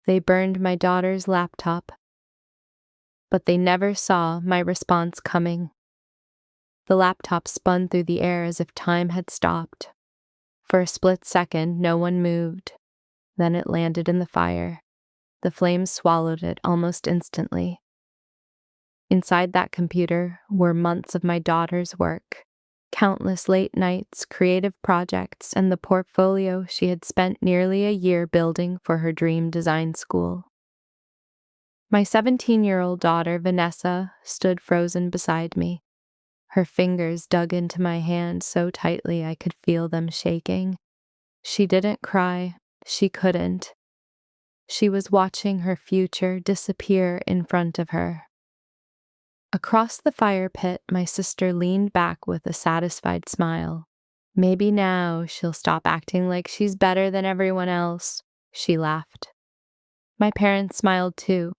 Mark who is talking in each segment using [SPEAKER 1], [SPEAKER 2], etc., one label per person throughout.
[SPEAKER 1] They burned my daughter's laptop, but they never saw my response coming. The laptop spun through the air as if time had stopped. For a split second, no one moved. Then it landed in the fire. The flames swallowed it almost instantly. Inside that computer were months of my daughter's work, countless late nights, creative projects, and the portfolio she had spent nearly a year building for her dream design school. My 17-year-old daughter, Vanessa, stood frozen beside me. Her fingers dug into my hand so tightly I could feel them shaking. She didn't cry. She couldn't. She was watching her future disappear in front of her. Across the fire pit, my sister leaned back with a satisfied smile. Maybe now she'll stop acting like she's better than everyone else, she laughed. My parents smiled too.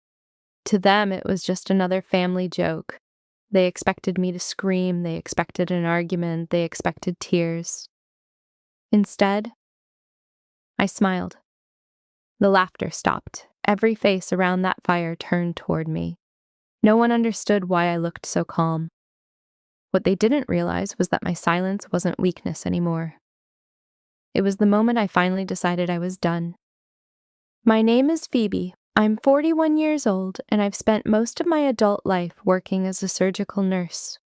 [SPEAKER 1] To them, it was just another family joke. They expected me to scream, they expected an argument, they expected tears. Instead, I smiled. The laughter stopped. Every face around that fire turned toward me. No one understood why I looked so calm. What they didn't realize was that my silence wasn't weakness anymore. It was the moment I finally decided I was done. My name is Phoebe. I'm 41 years old, and I've spent most of my adult life working as a surgical nurse.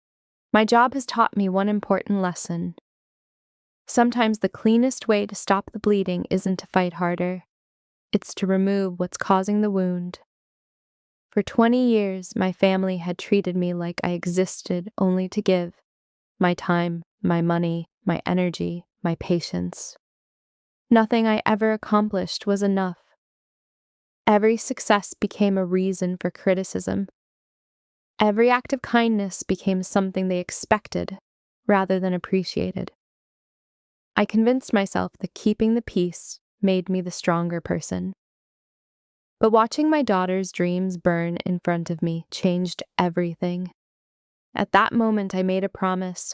[SPEAKER 1] My job has taught me one important lesson. Sometimes the cleanest way to stop the bleeding isn't to fight harder. It's to remove what's causing the wound. For 20 years, my family had treated me like I existed only to give. My time, my money, my energy, my patience. Nothing I ever accomplished was enough. Every success became a reason for criticism. Every act of kindness became something they expected rather than appreciated. I convinced myself that keeping the peace made me the stronger person. But watching my daughter's dreams burn in front of me changed everything. At that moment, I made a promise.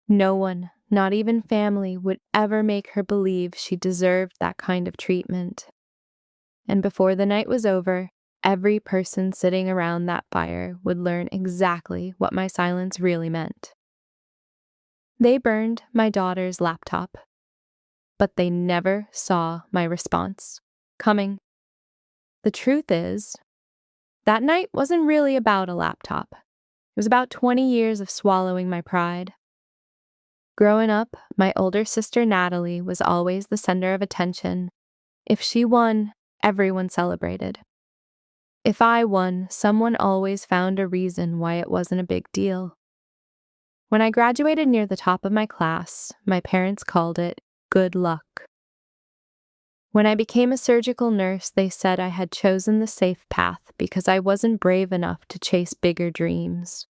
[SPEAKER 1] No one, not even family, would ever make her believe she deserved that kind of treatment. And before the night was over, every person sitting around that fire would learn exactly what my silence really meant. They burned my daughter's laptop, but they never saw my response coming. The truth is, that night wasn't really about a laptop. It was about 20 years of swallowing my pride. Growing up, my older sister Natalie was always the center of attention. If she won, everyone celebrated. If I won, someone always found a reason why it wasn't a big deal. When I graduated near the top of my class, my parents called it good luck. When I became a surgical nurse, they said I had chosen the safe path because I wasn't brave enough to chase bigger dreams.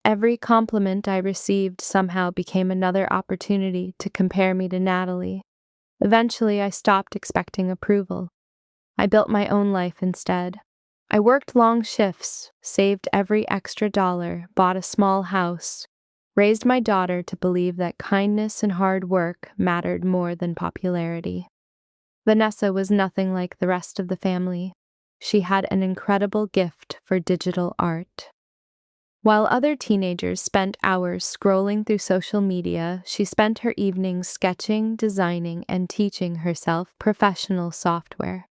[SPEAKER 1] Every compliment I received somehow became another opportunity to compare me to Natalie. Eventually, I stopped expecting approval. I built my own life instead. I worked long shifts, saved every extra dollar, bought a small house, raised my daughter to believe that kindness and hard work mattered more than popularity. Vanessa was nothing like the rest of the family. She had an incredible gift for digital art. While other teenagers spent hours scrolling through social media, she spent her evenings sketching, designing, and teaching herself professional software.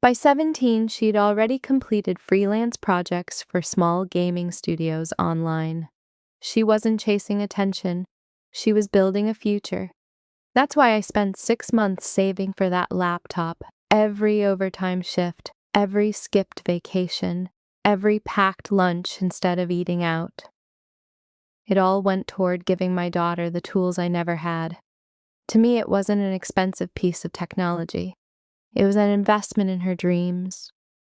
[SPEAKER 1] By 17, she'd already completed freelance projects for small gaming studios online. She wasn't chasing attention. She was building a future. That's why I spent 6 months saving for that laptop, every overtime shift, every skipped vacation, every packed lunch instead of eating out. It all went toward giving my daughter the tools I never had. To me, it wasn't an expensive piece of technology. It was an investment in her dreams.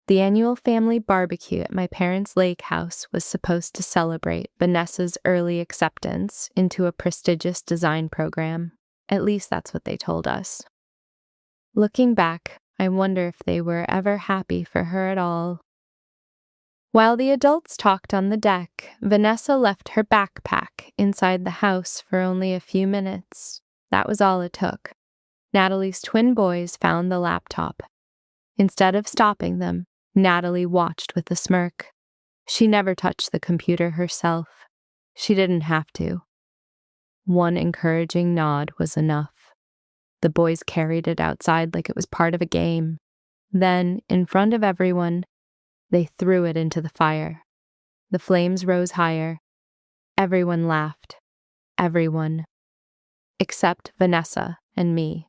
[SPEAKER 1] The annual family barbecue at my parents' lake house was supposed to celebrate Vanessa's early acceptance into a prestigious design program. At least that's what they told us. Looking back, I wonder if they were ever happy for her at all. While the adults talked on the deck, Vanessa left her backpack inside the house for only a few minutes. That was all it took. Natalie's twin boys found the laptop. Instead of stopping them, Natalie watched with a smirk. She never touched the computer herself. She didn't have to. One encouraging nod was enough. The boys carried it outside like it was part of a game. Then, in front of everyone, they threw it into the fire. The flames rose higher. Everyone laughed. Everyone. Except Vanessa and me.